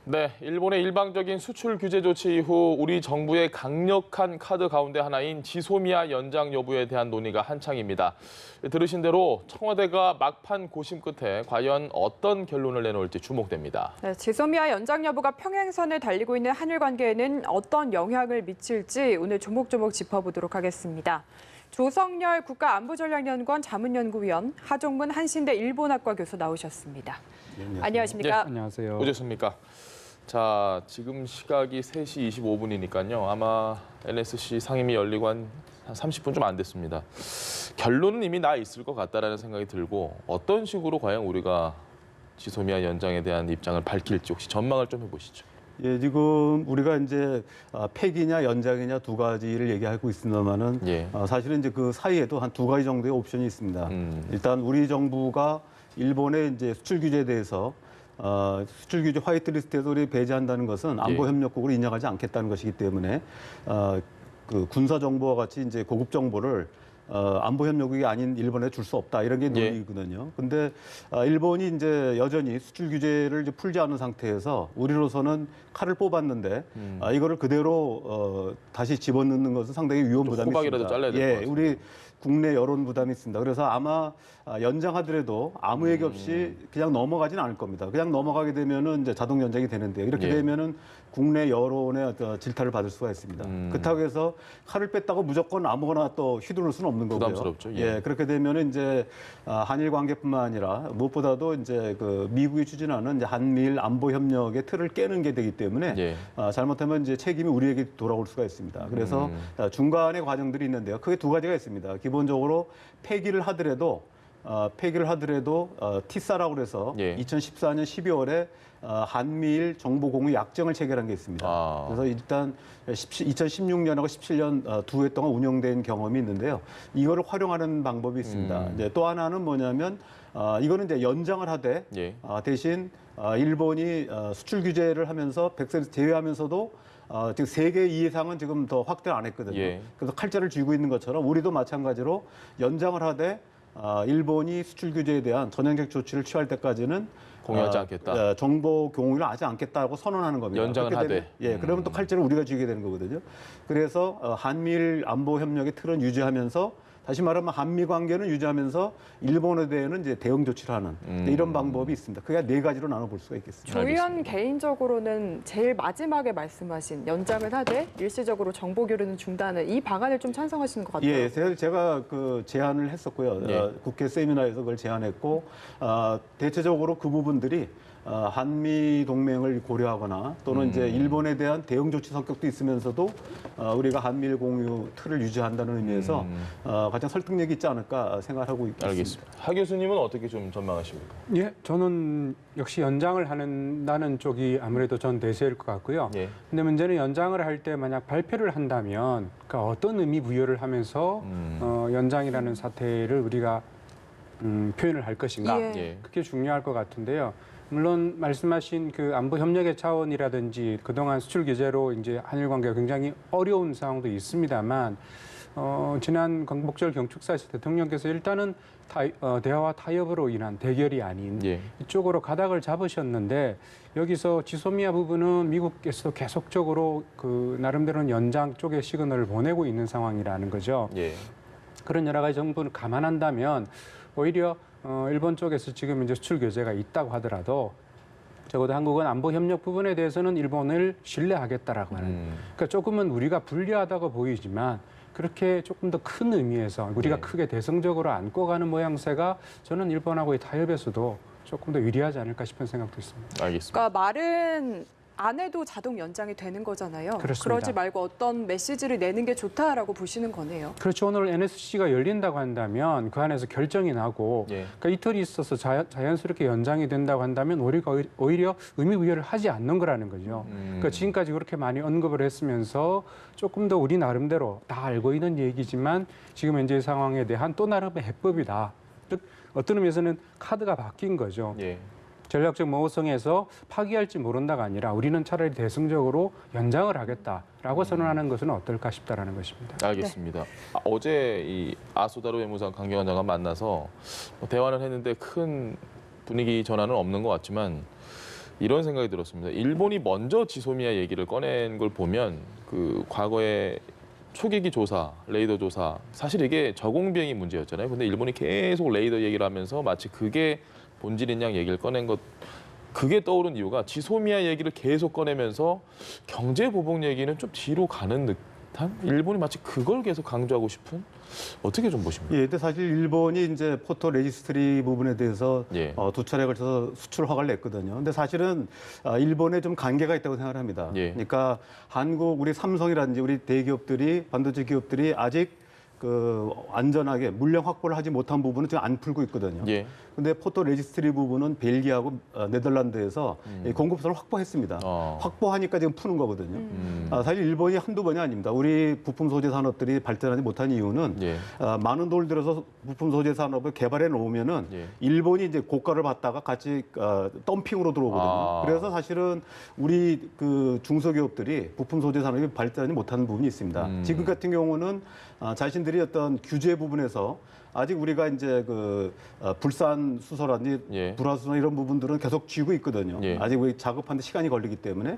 네, 일본의 일방적인 수출 규제 조치 이후 우리 정부의 강력한 카드 가운데 하나인 지소미아 연장 여부에 대한 논의가 한창입니다. 들으신 대로 청와대가 막판 고심 끝에 과연 어떤 결론을 내놓을지 주목됩니다. 네, 지소미아 연장 여부가 평행선을 달리고 있는 한일 관계에는 어떤 영향을 미칠지 오늘 조목조목 짚어보도록 하겠습니다. 조성열 국가안보전략연구원 자문연구위원, 하종문 한신대 일본학과 교수 나오셨습니다. 네, 안녕하십니까? 안녕하세요. 오셨습니까? 자, 지금 시각이 3시 25분이니까요. 아마 NSC 상임위 열리고 한 30분 좀 안 됐습니다. 결론은 이미 나 있을 것 같다라는 생각이 들고 어떤 식으로 과연 우리가 지소미아 연장에 대한 입장을 밝힐지 혹시 전망을 좀 해보시죠. 예, 지금 우리가 이제 폐기냐 연장이냐 두 가지를 얘기하고 있습니다만은 예. 사실은 이제 그 사이에도 한 두 가지 정도의 옵션이 있습니다. 일단 우리 정부가 일본의 이제 수출 규제에 대해서 수출 규제 화이트리스트에서 우리 배제한다는 것은 안보 협력국으로 인정하지 않겠다는 것이기 때문에 그 군사 정보와 같이 이제 고급 정보를 안보 협력국이 아닌 일본에 줄 수 없다 이런 게 논의거든요. 근데 일본이 이제 여전히 수출 규제를 이제 풀지 않은 상태에서 우리로서는 칼을 뽑았는데 이거를 그대로 다시 집어넣는 것은 상당히 위험 부담이 있습니다. 호박이라도 잘라야 될 것 같습니다. 우리 국내 여론 부담이 있습니다. 그래서 아마 연장하더라도 아무 얘기 없이 그냥 넘어가지는 않을 겁니다. 그냥 넘어가게 되면은 이제 자동 연장이 되는데요. 이렇게 되면은 국내 여론의 어떤 질타를 받을 수가 있습니다. 그렇다고 해서 칼을 뺐다고 무조건 아무거나 또 휘두를 수는 없는 거고요. 부담스럽죠. 예, 그렇게 되면은 이제 한일 관계뿐만 아니라 무엇보다도 이제 그 미국이 추진하는 이제 한미일 안보 협력의 틀을 깨는 게 되기 때문에 잘못하면 이제 책임이 우리에게 돌아올 수가 있습니다. 그래서 중간의 과정들이 있는데요. 크게 두 가지가 있습니다. 기본적으로 폐기를 하더라도 티사라고 그래서 2014년 12월에 한미일 정보 공유 약정을 체결한 게 있습니다. 그래서 일단 2016년하고 17년 두 해 동안 운영된 경험이 있는데요. 이거를 활용하는 방법이 있습니다. 이제 또 하나는 뭐냐면 이거는 이제 연장을 하되 대신 일본이 수출 규제를 하면서 100% 제외하면서도 지금 3개 이상은 지금 더 확대를 안 했거든요. 그래서 칼자를 쥐고 있는 것처럼 우리도 마찬가지로 연장을 하되 일본이 수출 규제에 대한 전향적 조치를 취할 때까지는 공유하지 않겠다. 정보 공유를 하지 않겠다고 선언하는 겁니다. 연장을 하되. 그러면 또 칼자를 우리가 쥐게 되는 거거든요. 그래서 한미일 안보 협력의 틀은 유지하면서 다시 말하면 한미 관계는 유지하면서 일본에 대해서는 이제 대응 조치를 하는 이런 방법이 있습니다. 그게 네 가지로 나눠볼 수가 있겠습니다. 조 의원 개인적으로는 제일 마지막에 말씀하신 연장을 하되 일시적으로 정보 교류는 중단을 이 방안을 좀 찬성하시는 것 같아요. 예, 제가 그 제안을 했었고요. 국회 세미나에서 그걸 제안했고 대체적으로 그 부분들이 한미 동맹을 고려하거나 또는 이제 일본에 대한 대응 조치 성격도 있으면서도 우리가 한미일 공유 틀을 유지한다는 의미에서 가장 설득력이 있지 않을까 생각하고 있습니다. 알겠습니다. 하 교수님은 어떻게 좀 전망하십니까? 예, 저는 역시 연장을 한다는 쪽이 아무래도 전 대세일 것 같고요. 근데 문제는 연장을 할 때 만약 발표를 한다면 그러니까 어떤 의미 부여를 하면서 연장이라는 사태를 우리가 표현을 할 것인가 그게 중요할 것 같은데요. 물론 말씀하신 그 안보 협력의 차원이라든지 그동안 수출 규제로 이제 한일 관계가 굉장히 어려운 상황도 있습니다만 지난 광복절 경축사에서 대통령께서 일단은 대화와 타협으로 인한 대결이 아닌 이쪽으로 가닥을 잡으셨는데 여기서 지소미아 부분은 미국께서 계속적으로 그 나름대로는 연장 쪽에 시그널을 보내고 있는 상황이라는 거죠. 그런 여러 가지 정보를 감안한다면 오히려 일본 쪽에서 지금 이제 수출 규제가 있다고 하더라도 적어도 한국은 안보 협력 부분에 대해서는 일본을 신뢰하겠다라고 하는. 그러니까 조금은 우리가 불리하다고 보이지만 그렇게 조금 더 큰 의미에서 우리가 크게 대승적으로 안고 가는 모양새가 저는 일본하고의 타협에서도 조금 더 유리하지 않을까 싶은 생각도 있습니다. 알겠습니다. 그러니까 말은 안 해도 자동 연장이 되는 거잖아요. 그렇습니다. 그러지 말고 어떤 메시지를 내는 게 좋다라고 보시는 거네요. 그렇죠. 오늘 NSC가 열린다고 한다면 그 안에서 결정이 나고 그러니까 이틀이 있어서 자연스럽게 연장이 된다고 한다면 우리가 오히려 의미 부여를 하지 않는 거라는 거죠. 그러니까 지금까지 그렇게 많이 언급을 했으면서 조금 더 우리 나름대로 다 알고 있는 얘기지만 지금 현재 상황에 대한 또 나름의 해법이다. 즉 어떤 의미에서는 카드가 바뀐 거죠. 전략적 모호성에서 파기할지 모른다가 아니라 우리는 차라리 대승적으로 연장을 하겠다라고 선언하는 것은 어떨까 싶다라는 것입니다. 알겠습니다. 어제 이 아소다로 외무상 강경화 장관 만나서 대화를 했는데 큰 분위기 전환은 없는 것 같지만 이런 생각이 들었습니다. 일본이 먼저 지소미아 얘기를 꺼낸 걸 보면 그 과거에 초계기 조사, 레이더 조사, 사실 이게 저공 비행이 문제였잖아요. 근데 일본이 계속 레이더 얘기를 하면서 마치 그게 본질인 양 얘기를 꺼낸 것, 그게 떠오른 이유가 지소미아 얘기를 계속 꺼내면서 경제 보복 얘기는 좀 뒤로 가는 듯한, 일본이 마치 그걸 계속 강조하고 싶은, 어떻게 좀 보십니까? 예, 근데 사실 일본이 이제 포토 레지스트리 부분에 대해서 예. 두 차례에 걸쳐서 수출 허가를 냈거든요. 근데 사실은 일본에 좀 관계가 있다고 생각합니다. 예. 그러니까 한국, 우리 삼성이라든지 우리 대기업들이, 반도체 기업들이 아직 그 안전하게 물량 확보를 하지 못한 부분은 지금 안 풀고 있거든요. 예. 근데 포토 레지스트리 부분은 벨기에하고 네덜란드에서 이 공급선을 확보했습니다. 확보하니까 지금 푸는 거거든요. 사실 일본이 한두 번이 아닙니다. 우리 부품 소재 산업들이 발전하지 못한 이유는 예. 많은 돈을 들여서 부품 소재 산업을 개발해 놓으면은 예. 일본이 이제 고가를 받다가 같이 덤핑으로 들어오거든요. 그래서 사실은 우리 그 중소기업들이 부품 소재 산업이 발전하지 못하는 부분이 있습니다. 지금 같은 경우는 자신들이 어떤 규제 부분에서 아직 우리가 이제 그 불산 수소라든지 예. 불화수소 이런 부분들은 계속 쥐고 있거든요. 예. 아직 우리 작업하는데 시간이 걸리기 때문에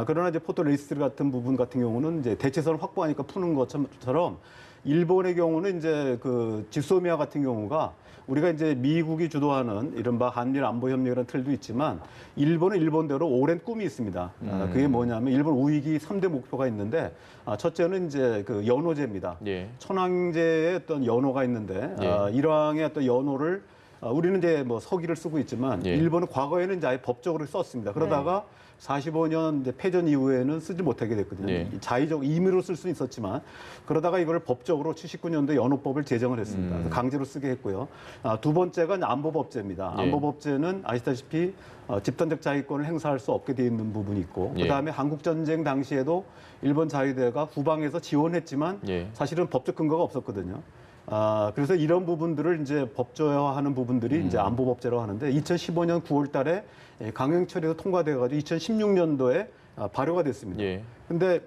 그러나 이제 포토 레지스트리 같은 부분 같은 경우는 이제 대체선을 확보하니까 푸는 것처럼 일본의 경우는 이제 그 지소미아 같은 경우가 우리가 이제 미국이 주도하는 이른바 한일 안보 협력이라는 틀도 있지만 일본은 일본대로 오랜 꿈이 있습니다. 그게 뭐냐면 일본 우익이 3대 목표가 있는데 첫째는 이제 그 연호제입니다. 예. 천황제의 어떤 연호가 있는데 예. 일왕의 어떤 연호를 우리는 이제 뭐 서기를 쓰고 있지만 예. 일본은 과거에는 이제 아예 법적으로 썼습니다. 그러다가 45년 이제 패전 이후에는 쓰지 못하게 됐거든요. 예. 자의적 임의로 쓸 수는 있었지만 그러다가 이걸 법적으로 79년도에 연호법을 제정을 했습니다. 그래서 강제로 쓰게 했고요. 두 번째가 이제 안보법제입니다. 예. 안보법제는 아시다시피 집단적 자위권을 행사할 수 없게 돼 있는 부분이 있고 예. 그다음에 한국전쟁 당시에도 일본 자위대가 후방에서 지원했지만 예. 사실은 법적 근거가 없었거든요. 그래서 이런 부분들을 이제 법조화하는 부분들이 이제 안보법제라고 하는데 2015년 9월 달에 강행처리에서 통과돼가지고 2016년도에 발효가 됐습니다. 예. 근데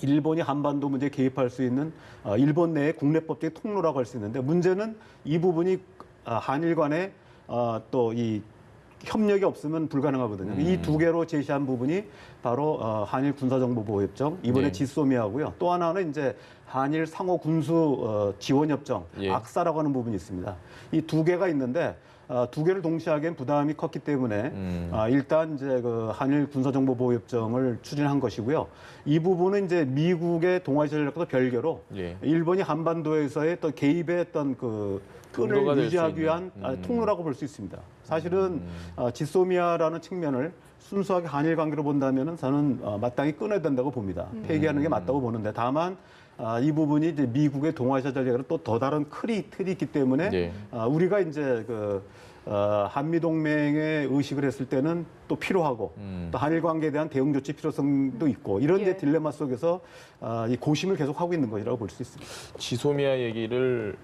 일본이 한반도 문제에 개입할 수 있는 일본 내의 국내법적인 통로라고 할 수 있는데 문제는 이 부분이 한일 간에 또 이 협력이 없으면 불가능하거든요. 이 두 개로 제시한 부분이 바로 한일 군사정보보호협정, 이번에 네. 지소미아고요. 또 하나는 이제 한일 상호 군수 지원협정, 예. 악사라고 하는 부분이 있습니다. 이 두 개가 있는데 두 개를 동시에 하기엔 부담이 컸기 때문에 일단 이제 그 한일 군사정보보호협정을 추진한 것이고요. 이 부분은 이제 미국의 동아시아 전략과도 별개로 예. 일본이 한반도에서의 또 개입의 어떤 그 근거가 끈을 될 유지하기 수 위한 통로라고 볼 수 있습니다. 사실은 지소미아라는 측면을 순수하게 한일 관계로 본다면은 저는 마땅히 끊어야 된다고 봅니다. 폐기하는 게 맞다고 보는데 다만 이 부분이 이제 미국의 동아시아 전략으로 또 더 다른 틀이 있기 때문에 네. 우리가 이제 그 한미 동맹의 의식을 했을 때는 또 필요하고 또 한일 관계에 대한 대응 조치 필요성도 있고 이런 이제 예. 딜레마 속에서 이 고심을 계속 하고 있는 것이라고 볼 수 있습니다. 지소미아 얘기를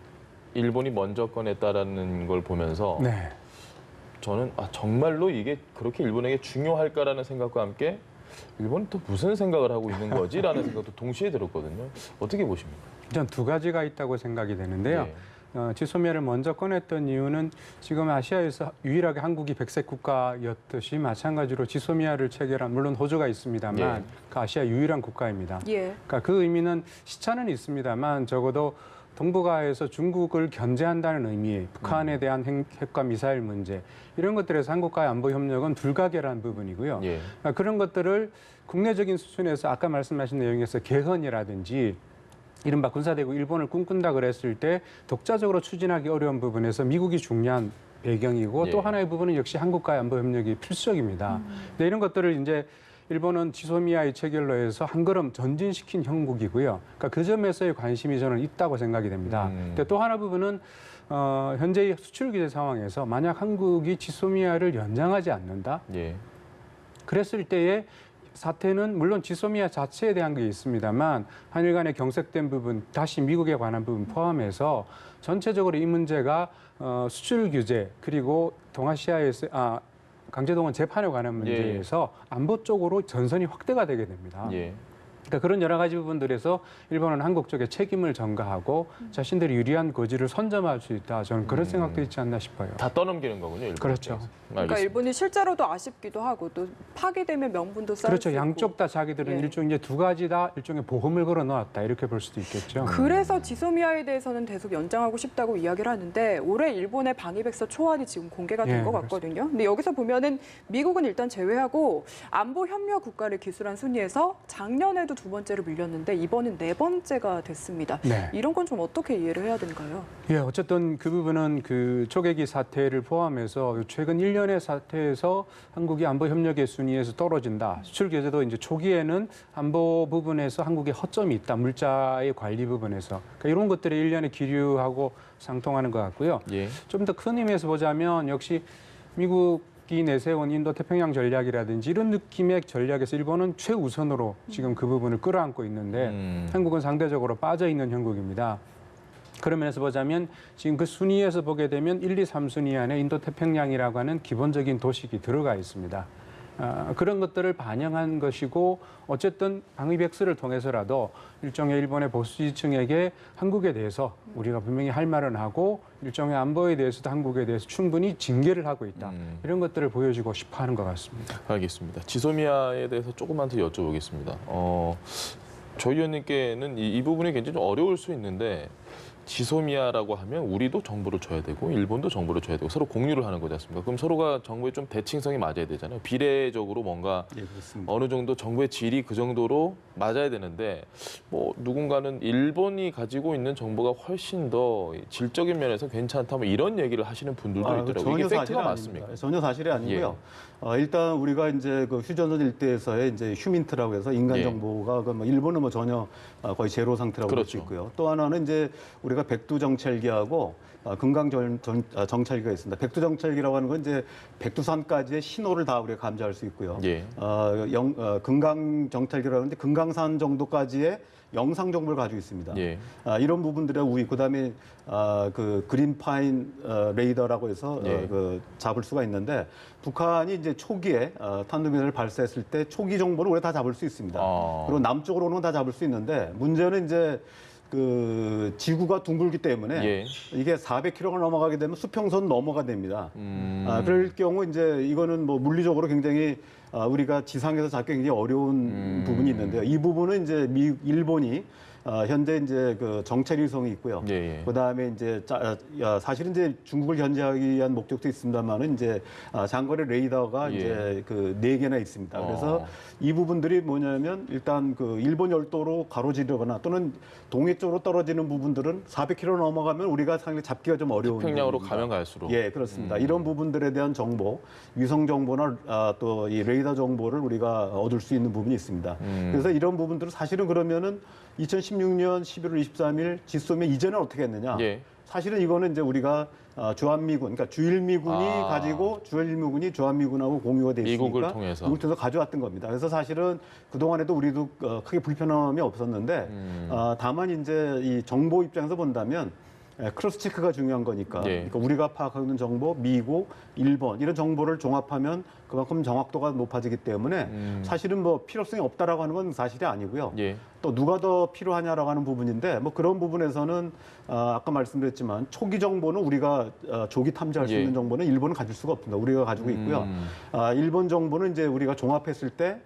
일본이 먼저 꺼냈다라는 걸 보면서 네. 저는 정말로 이게 그렇게 일본에게 중요할까라는 생각과 함께 일본이 또 무슨 생각을 하고 있는 거지라는 생각도 동시에 들었거든요. 어떻게 보십니까? 전 두 가지가 있다고 생각이 되는데요. 지소미아를 먼저 꺼냈던 이유는 지금 아시아에서 유일하게 한국이 백색 국가였듯이 마찬가지로 지소미아를 체결한, 물론 호주가 있습니다만 예. 그 아시아 유일한 국가입니다. 예. 그러니까 그 의미는 시차는 있습니다만 적어도 동북아에서 중국을 견제한다는 의미, 북한에 대한 핵과 미사일 문제 이런 것들에서 한국과의 안보 협력은 불가결한 부분이고요. 예. 그러니까 그런 것들을 국내적인 수준에서 아까 말씀하신 내용에서 개헌이라든지 이른바 군사대국 일본을 꿈꾼다 그랬을 때 독자적으로 추진하기 어려운 부분에서 미국이 중요한 배경이고 예. 또 하나의 부분은 역시 한국과의 안보 협력이 필수적입니다. 근데 이런 것들을 이제 일본은 지소미아의 체결로 해서 한 걸음 전진시킨 형국이고요. 그러니까 그 점에서의 관심이 저는 있다고 생각이 됩니다. 근데 또 하나 부분은 현재의 수출 규제 상황에서 만약 한국이 지소미아를 연장하지 않는다. 예. 그랬을 때의 사태는 물론 지소미아 자체에 대한 게 있습니다만 한일 간의 경색된 부분, 다시 미국에 관한 부분 포함해서 전체적으로 이 문제가 수출 규제 그리고 동아시아에서 강제동원 재판에 관한 문제에서 안보 쪽으로 전선이 확대가 되게 됩니다. 예. 그러니까 그런 여러 가지 부분들에서 일본은 한국 쪽에 책임을 전가하고 자신들이 유리한 고지를 선점할 수 있다. 저는 그런 생각도 있지 않나 싶어요. 다 떠넘기는 거군요. 일본 그렇죠. 입장에서. 그러니까 알겠습니다. 일본이 실제로도 아쉽기도 하고 또 파기되면 명분도 쌓일 그렇죠. 수 양쪽 있고. 다 자기들은 예. 일종 이제 두 가지 다 일종의 보험을 걸어 놓았다. 이렇게 볼 수도 있겠죠. 그래서 지소미아에 대해서는 계속 연장하고 싶다고 이야기를 하는데 올해 일본의 방위백서 초안이 지금 공개가 된 것 같거든요. 근데 여기서 보면은 미국은 일단 제외하고 안보 협력 국가를 기술한 순위에서 작년에도 두 번째로 밀렸는데 이번은 네 번째가 됐습니다. 네. 이런 건 좀 어떻게 이해를 해야 되는가요? 예, 어쨌든 그 부분은 그 초계기 사태를 포함해서 최근 1년의 사태에서 한국이 안보 협력의 순위에서 떨어진다. 수출 규제도 이제 초기에는 안보 부분에서 한국의 허점이 있다. 물자의 관리 부분에서. 그러니까 이런 것들이 1년에 기류하고 상통하는 것 같고요. 예. 좀 더 큰 의미에서 보자면 역시 미국이 내세운 인도 태평양 전략이라든지 이런 느낌의 전략에서 일본은 최우선으로 지금 그 부분을 끌어안고 있는데 한국은 상대적으로 빠져 있는 형국입니다. 그런 면에서 보자면 지금 그 순위에서 보게 되면 1, 2, 3순위 안에 인도 태평양이라고 하는 기본적인 도식이 들어가 있습니다. 그런 것들을 반영한 것이고 어쨌든 방위백서를 통해서라도 일종의 일본의 보수 지층에게 한국에 대해서 우리가 분명히 할 말은 하고 일종의 안보에 대해서도 한국에 대해서 충분히 징계를 하고 있다. 이런 것들을 보여주고 싶어하는 것 같습니다. 알겠습니다. 지소미아에 대해서 조금만 더 여쭤보겠습니다. 조 의원님께는 이 부분이 굉장히 좀 어려울 수 있는데 지소미아라고 하면 우리도 정보를 줘야 되고 일본도 정보를 줘야 되고 서로 공유를 하는 거지 않습니까? 그럼 서로가 정보의 좀 대칭성이 맞아야 되잖아요. 비례적으로 뭔가 예, 그렇습니다. 어느 정도 정보의 질이 그 정도로 맞아야 되는데 뭐 누군가는 일본이 가지고 있는 정보가 훨씬 더 질적인 면에서 괜찮다 뭐 이런 얘기를 하시는 분들도 있더라고요. 이게 팩트가 맞습니까? 전혀 사실이 아니고요. 일단 우리가 이제 그 휴전선 일대에서의 이제 휴민트라고 해서 인간 예. 정보가 그 뭐 일본은 뭐 전혀 거의 제로 상태라고 볼 수 그렇죠. 있고요. 또 하나는 이제 우리가 백두 정찰기하고 금강 정찰기가 있습니다. 백두 정찰기라고 하는 건 이제 백두산까지의 신호를 다 우리가 감지할 수 있고요. 예. 금강 정찰기라고 하는데 금강산 정도까지의 영상 정보를 가지고 있습니다. 예. 이런 부분들의 우위, 그다음에 그 그린파인 레이더라고 해서 예. 그 잡을 수가 있는데 북한이 이제 초기에 탄도미사일을 발사했을 때 초기 정보를 우리가 다 잡을 수 있습니다. 그리고 남쪽으로 오는 건 다 잡을 수 있는데 문제는 이제 그 지구가 둥글기 때문에 예. 이게 400km가 넘어가게 되면 수평선 넘어가 됩니다. 그럴 경우 이제 이거는 뭐 물리적으로 굉장히 우리가 지상에서 잡기 굉장히 어려운 부분이 있는데요. 이 부분은 이제 일본이 현재 이제 그 정찰 위성이 있고요. 예. 그다음에 이제 사실은 이제 중국을 견제하기 위한 목적도 있습니다만은 이제 장거리 레이더가 예. 이제 그 4개나 있습니다. 그래서 이 부분들이 뭐냐면 일단 그 일본 열도로 가로지르거나 또는 동해 쪽으로 떨어지는 부분들은 400km 넘어가면 우리가 상당히 잡기가 좀 어려운 태평양으로 부분입니다. 가면 갈수록 예, 그렇습니다. 이런 부분들에 대한 정보, 위성 정보나 또 이 레이더 정보를 우리가 얻을 수 있는 부분이 있습니다. 그래서 이런 부분들은 사실은 그러면은 2016년 11월 23일 지소미아 이전에 어떻게 했느냐? 예. 사실은 이거는 이제 우리가 주한미군, 그러니까 주일미군이 가지고 주일미군이 주한미군하고 공유가 돼 있으니까 미국을 통해서 가져왔던 겁니다. 그래서 사실은 그 동안에도 우리도 크게 불편함이 없었는데 다만 이제 이 정보 입장에서 본다면 크로스 체크가 중요한 거니까. 예. 그러니까 우리가 파악하고 있는 정보, 미국, 일본 이런 정보를 종합하면 그만큼 정확도가 높아지기 때문에 사실은 뭐 필요성이 없다라고 하는 건 사실이 아니고요. 예. 또 누가 더 필요하냐라고 하는 부분인데 뭐 그런 부분에서는 아까 말씀드렸지만 초기 정보는 우리가 조기 탐지할 수 예. 있는 정보는 일본은 가질 수가 없습니다. 우리가 가지고 있고요. 일본 정보는 이제 우리가 종합했을 때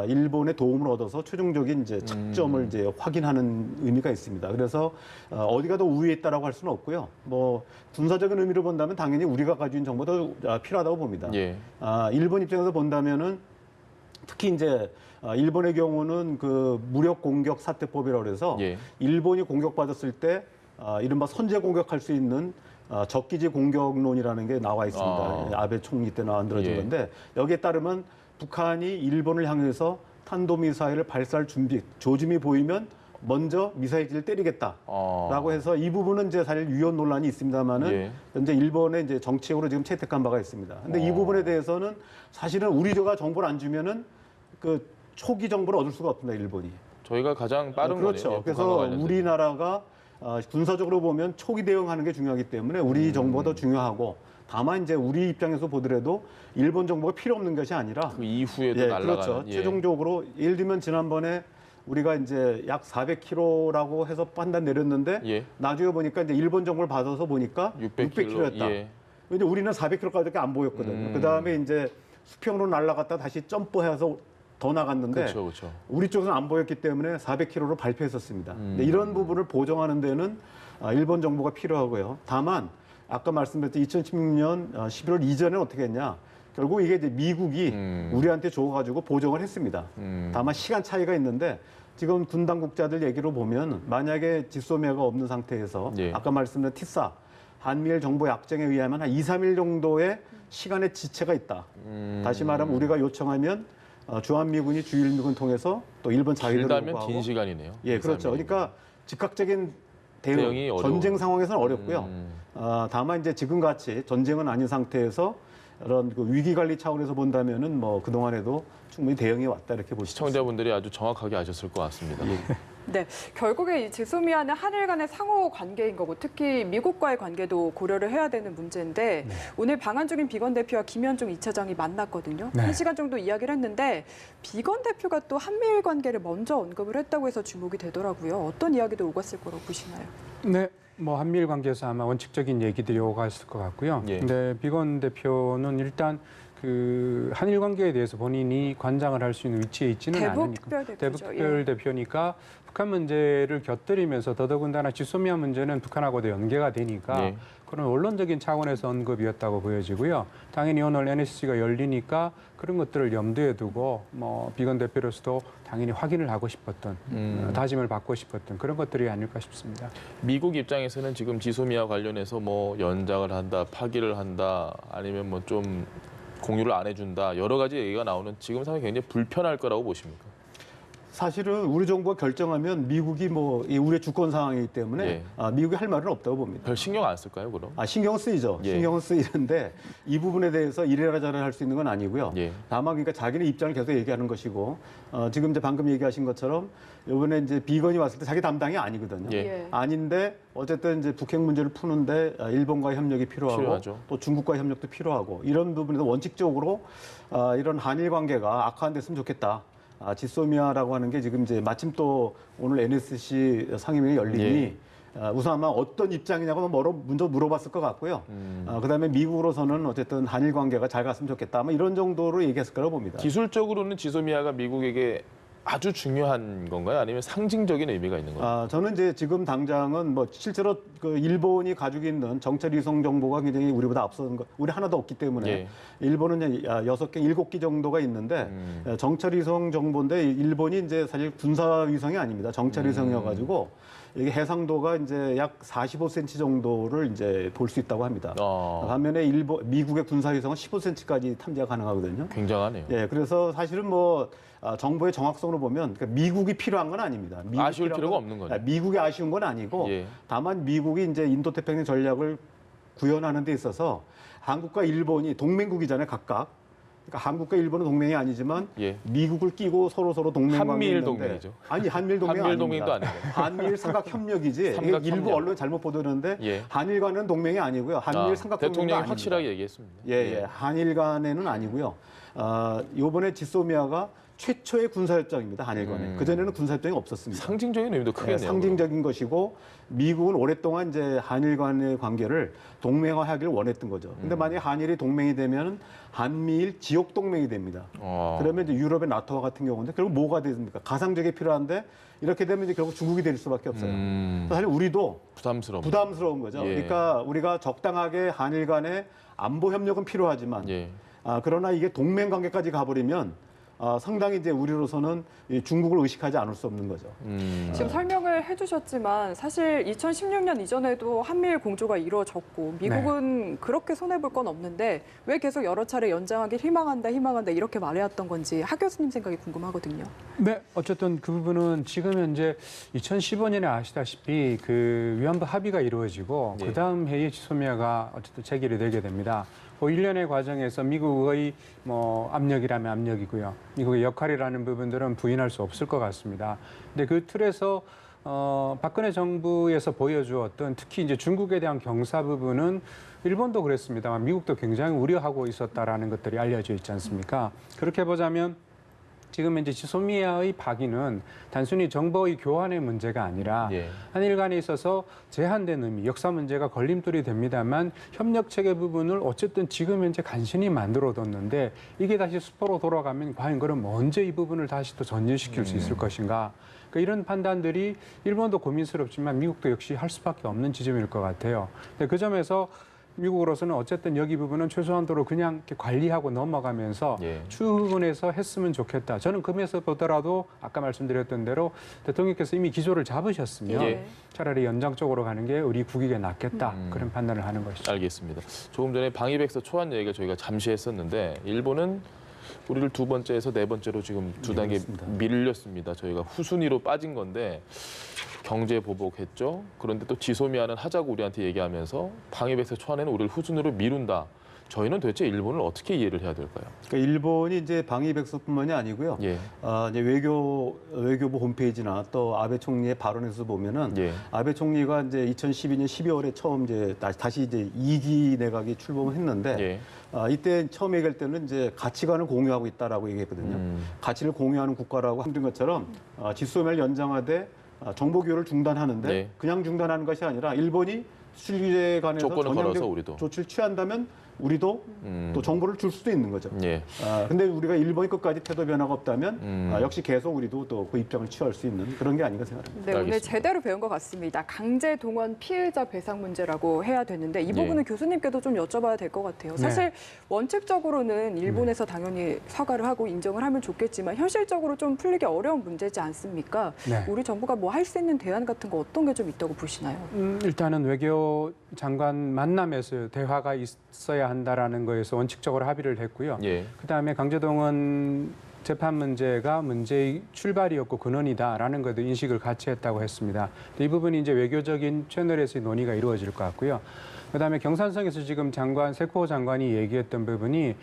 일본의 도움을 얻어서 최종적인 이제 착점을 이제 확인하는 의미가 있습니다. 그래서 어디가 더 우위에 있다라고 할 수는 없고요. 뭐 군사적인 의미로 본다면 당연히 우리가 가지고 있는 정보도 필요하다고 봅니다. 예. 일본 입장에서 본다면은 특히 이제 일본의 경우는 그 무력 공격 사태법이라고 해서 예. 일본이 공격받았을 때 이른바 선제 공격할 수 있는 적기지 공격론이라는 게 나와 있습니다. 아베 총리 때 만들어진 예. 건데 여기에 따르면 북한이 일본을 향해서 탄도미사일을 발사할 조짐이 보이면 먼저 미사일을 때리겠다라고 해서 이 부분은 이제 사실 위헌 논란이 있습니다만은 예. 현재 일본의 이제 정책으로 지금 채택한 바가 있습니다. 근데 이 부분에 대해서는 사실은 우리가 정보를 안 주면은 그 초기 정보를 얻을 수가 없습니다, 일본이. 저희가 가장 빠른 그렇죠. 거네요. 그래서 우리나라가 군사적으로 보면 초기 대응하는 게 중요하기 때문에 우리 정보가 더 중요하고 다만 이제 우리 입장에서 보더라도 일본 정보가 필요 없는 것이 아니라 그 이후에도 예, 날아가는 그렇죠. 최종적으로 예를 들면 지난번에 우리가 이제 약 400km라고 해서 판단 내렸는데 예. 나중에 보니까 이제 일본 정보를 받아서 보니까 600km였다. 예. 근데 우리는 400km까지밖에 안 보였거든요. 그다음에 이제 수평으로 날아갔다 다시 점프해서 더 나갔는데 그렇죠. 우리 쪽에서는 안 보였기 때문에 400km로 발표했었습니다. 근데 이런 부분을 보정하는 데는 일본 정보가 필요하고요. 다만 아까 말씀드렸던 2016년 11월 이전에 어떻게 했냐? 결국 이게 이제 미국이 우리한테 줘가지고 보정을 했습니다. 다만 시간 차이가 있는데 지금 군 당국자들 얘기로 보면 만약에 지소미아가 없는 상태에서 예. 아까 말씀드린 티사 한미일 정보 약정에 의하면 한 2, 3일 정도의 시간의 지체가 있다. 다시 말하면 우리가 요청하면 주한미군이 주일미군 통해서 또 일본 자위를 길다면 요구하고 긴 시간이네요. 예, 그렇죠. 그러니까 즉각적인 대응이 어려워. 전쟁 상황에서는 어렵고요. 다만 이제 지금 같이 전쟁은 아닌 상태에서 이런 그 위기 관리 차원에서 본다면은 뭐 그 동안에도 충분히 대응해 왔다 이렇게 보시죠. 시청자분들이 아주 정확하게 아셨을 것 같습니다. 네, 결국에 이 지소미아는 한일 간의 상호 관계인 거고 특히 미국과의 관계도 고려를 해야 되는 문제인데 오늘 방한 중인 비건 대표와 김현종 2차장이 만났거든요. 네. 1시간 정도 이야기를 했는데 비건 대표가 또 한미일 관계를 먼저 언급을 했다고 해서 주목이 되더라고요. 어떤 이야기도 오갔을 거라고 보시나요? 네. 뭐 한미일 관계에서 아마 원칙적인 얘기들이 오갔을 것 같고요. 예. 근데 비건 대표는 일단 그 한일 관계에 대해서 본인이 관장을 할 수 있는 위치에 있지는 않으니까 대북특별대표니까 북한 문제를 곁들이면서 더더군다나 지소미아 문제는 북한하고도 연계가 되니까 예. 그런 원론적인 차원에서 언급이었다고 보여지고요. 당연히 오늘 NSC가 열리니까 그런 것들을 염두에 두고 뭐 비건 대표로서도 당연히 확인을 하고 싶었던 다짐을 받고 싶었던 그런 것들이 아닐까 싶습니다. 미국 입장에서는 지금 지소미아 관련해서 뭐 연장을 한다, 파기를 한다, 아니면 뭐 좀 공유를 안 해준다 여러 가지 얘기가 나오는 지금 상황이 굉장히 불편할 거라고 보십니까? 사실은 우리 정부가 결정하면 미국이 뭐 우리의 주권 상황이기 때문에 예. 미국이 할 말은 없다고 봅니다. 별 신경 안 쓸까요, 그럼? 신경은 쓰이죠. 예. 신경은 쓰이는데 이 부분에 대해서 이래라 저래라 할 수 있는 건 아니고요. 예. 다만 그러니까 자기네 입장을 계속 얘기하는 것이고 지금 이제 방금 얘기하신 것처럼 이번에 이제 비건이 왔을 때 자기 담당이 아니거든요. 예. 아닌데 어쨌든 이제 북핵 문제를 푸는데 일본과의 협력이 필요하고 필요하죠. 또 중국과의 협력도 필요하고 이런 부분에서 원칙적으로 이런 한일 관계가 악화됐으면 좋겠다. 지소미아라고 하는 게 지금 이제 마침 또 오늘 NSC 상임위가 열리니 우선 아마 어떤 입장이냐고 먼저 물어봤을 것 같고요. 그다음에 미국으로서는 어쨌든 한일 관계가 잘 갔으면 좋겠다. 아마 이런 정도로 얘기했을 거라고 봅니다. 기술적으로는 지소미아가 미국에게 아주 중요한 건가요? 아니면 상징적인 의미가 있는 건가요? 저는 이제 지금 당장은 뭐 실제로 그 일본이 가지고 있는 정찰 위성 정보가 굉장히 우리보다 앞서는 거, 우리 하나도 없기 때문에 예. 일본은 6개, 7개 정도가 있는데 정찰 위성 정보인데 일본이 이제 사실 군사 위성이 아닙니다. 정찰 위성이어가지고 이게 해상도가 이제 약 45cm 정도를 이제 볼 수 있다고 합니다. 반면에 미국의 군사 위성은 15cm까지 탐지가 가능하거든요. 굉장하네요. 예, 그래서 사실은 뭐 정보의 정확성으로 보면 그러니까 미국이 필요한 건 아닙니다. 아쉬울 필요가 없는 거죠. 미국이 아쉬운 건 아니고 예. 다만 미국이 이제 인도태평양 전략을 구현하는 데 있어서 한국과 일본이 동맹국이잖아요, 각각. 그러니까 한국과 일본은 동맹이 아니지만 예. 미국을 끼고 서로 동맹 관계 한미일 있는데 동맹이죠. 아니 한미일 동맹 한미일 아닙니다. 동맹도 아니고. 한미일 삼각 협력이지. 삼각 이게 일부 협력. 언론 잘못 보도했는데 예. 한일 간은 동맹이 아니고요. 한미일 삼각 협력도 대통령이 아닙니다. 확실하게 얘기했습니다. 예. 한일 간에는 아니고요. 이번에 지소미아가 최초의 군사협정입니다. 한일 간에. 그전에는 군사협정이 없었습니다. 상징적인 의미도 크겠네요. 상징적인 것이고 미국은 오랫동안 이제 한일 간의 관계를 동맹화하기를 원했던 거죠. 근데 만약에 한일이 동맹이 되면 한미일 지역 동맹이 됩니다. 그러면 이제 유럽의 나토와 같은 경우인데 결국 뭐가 됩니까? 가상적이 필요한데 이렇게 되면 이제 결국 중국이 될 수밖에 없어요. 사실 우리도 부담스러운 거죠. 예. 그러니까 우리가 적당하게 한일 간의 안보 협력은 필요하지만 예. 그러나 이게 동맹 관계까지 가버리면 상당히 이제 우리로서는 이 중국을 의식하지 않을 수 없는 거죠. 지금 설명을 해주셨지만 사실 2016년 이전에도 한미일 공조가 이루어졌고 미국은 그렇게 손해볼 건 없는데 왜 계속 여러 차례 연장하길 희망한다 이렇게 말해왔던 건지 하 교수님 생각이 궁금하거든요. 네, 어쨌든 그 부분은 지금 현재 2015년에 아시다시피 그 위안부 합의가 이루어지고 네. 그 다음 해에 지소미아가 어쨌든 체결이 되게 됩니다. 그 일련의 과정에서 미국의 뭐 압력이라면 압력이고요. 미국의 역할이라는 부분들은 부인할 수 없을 것 같습니다. 근데 그 틀에서 박근혜 정부에서 보여주었던 특히 이제 중국에 대한 경사 부분은 일본도 그랬습니다만 미국도 굉장히 우려하고 있었다라는 것들이 알려져 있지 않습니까? 그렇게 보자면 지금 이제 지소미아의 박이는 단순히 정보의 교환의 문제가 아니라 한일 간에 있어서 제한된 의미, 역사 문제가 걸림돌이 됩니다만 협력 체계 부분을 어쨌든 지금 현재 간신히 만들어뒀는데 이게 다시 수포로 돌아가면 과연 그럼 언제 이 부분을 다시 또 전진시킬 수 있을 것인가? 그러니까 이런 판단들이 일본도 고민스럽지만 미국도 역시 할 수밖에 없는 지점일 것 같아요. 근데 그 점에서 미국으로서는 어쨌든 여기 부분은 최소한도로 그냥 이렇게 관리하고 넘어가면서 추후분해서 했으면 좋겠다. 저는 그 면에서 보더라도 아까 말씀드렸던 대로 대통령께서 이미 기조를 잡으셨으면 차라리 연장 쪽으로 가는 게 우리 국익에 낫겠다. 그런 판단을 하는 것이죠. 알겠습니다. 조금 전에 방위백서 초안 얘기를 저희가 잠시 했었는데 일본은 우리를 두 번째에서 네 번째로 지금 두 단계 밀렸습니다. 저희가 후순위로 빠진 건데 경제 보복했죠. 그런데 또 지소미아는 하자고 우리한테 얘기하면서 방위백서 초안에는 우리를 후순위로 미룬다. 저희는 도대체 일본을 어떻게 이해를 해야 될까요? 그러니까 일본이 이제 방위백서뿐만이 아니고요. 이제 외교부 홈페이지나 또 아베 총리의 발언에서 보면은 아베 총리가 이제 2012년 12월에 처음 이제 다시 이제 2기 내각이 출범했는데 이때 처음 얘기할 때는 이제 가치관을 공유하고 있다라고 얘기했거든요. 가치를 공유하는 국가라고 한든 것처럼 지소미아를 연장하되 정보 교류를 중단하는데 그냥 중단하는 것이 아니라 일본이 수출 규제에 관해서 전향적 조치를 취한다면 우리도 또 정보를 줄 수도 있는 거죠. 근데 우리가 일본이 끝까지 태도 변화가 없다면 역시 계속 우리도 또 그 입장을 취할 수 있는 그런 게 아닌가 생각합니다. 네, 오늘 제대로 배운 것 같습니다. 강제 동원 피해자 배상 문제라고 해야 되는데 이 부분은 교수님께도 좀 여쭤봐야 될 것 같아요. 사실 원칙적으로는 일본에서 당연히 사과를 하고 인정을 하면 좋겠지만 현실적으로 좀 풀리기 어려운 문제지 않습니까? 우리 정부가 뭐 할 수 있는 대안 같은 거 어떤 게 좀 있다고 보시나요? 일단은 외교 장관 만남에서 대화가 있어야 한다라는 거에서 원칙적으로 합의를 했고요. 그다음에 강제동원 재판 문제가 문제의 출발이었고 근원이다라는 것도 인식을 같이 했다고 했습니다. 이 부분이 이제 외교적인 채널에서의 논의가 이루어질 것 같고요. 그다음에 경산성에서 지금 세코 장관이 얘기했던 부분이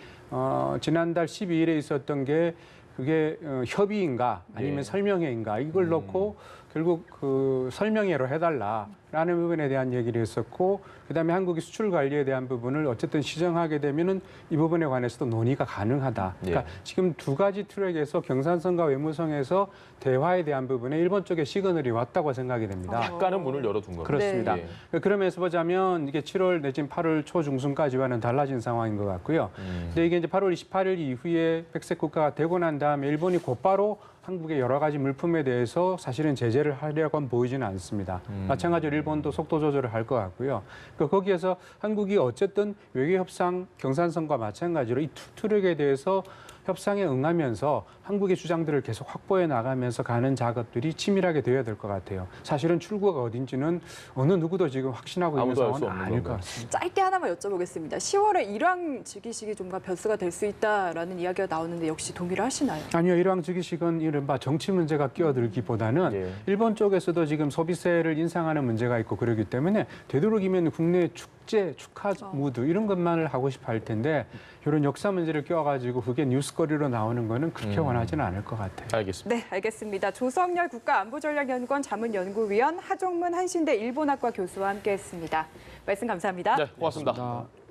지난달 12일에 있었던 게 그게 협의인가 아니면 설명회인가 이걸 놓고 결국 그 설명회로 해달라라는 부분에 대한 얘기를 했었고 그다음에 한국이 수출 관리에 대한 부분을 어쨌든 시정하게 되면은 이 부분에 관해서도 논의가 가능하다. 그러니까 지금 두 가지 트랙에서 경산성과 외무성에서 대화에 대한 부분에 일본 쪽에 시그널이 왔다고 생각이 됩니다. 약간은 문을 열어둔 겁니다. 그렇습니다. 그러면서 보자면 이게 7월 내지는 8월 초중순까지와는 달라진 상황인 것 같고요. 근데 이게 이제 8월 28일 이후에 백색 국가가 되고 난 다음에 일본이 곧바로 한국의 여러 가지 물품에 대해서 사실은 제재를 하려고는 보이지는 않습니다. 마찬가지로 일본도 속도 조절을 할 것 같고요. 그러니까 거기에서 한국이 어쨌든 외교협상 경산성과 마찬가지로 이 두 트랙에 대해서 협상에 응하면서 한국의 주장들을 계속 확보해 나가면서 가는 작업들이 치밀하게 되어야 될 것 같아요. 사실은 출구가 어딘지는 어느 누구도 지금 확신하고 있는 상황은 아닐 것 같습니다. 짧게 하나만 여쭤보겠습니다. 10월에 일왕 즉위식이 좀 변수가 될 수 있다라는 이야기가 나오는데 역시 동의를 하시나요? 아니요. 일왕 즉위식은 이른바 정치 문제가 끼어들기보다는 일본 쪽에서도 지금 소비세를 인상하는 문제가 있고 그러기 때문에 되도록이면 국내 축제, 축하 무드 이런 것만을 하고 싶어 할 텐데 이런 역사 문제를 껴가지고 그게 뉴스거리로 나오는 거는 그렇게 원하지는 않을 것 같아요. 알겠습니다. 네, 알겠습니다. 조성열 국가안보전략연구원 자문연구위원 하종문 한신대 일본학과 교수와 함께했습니다. 말씀 감사합니다. 네, 고맙습니다.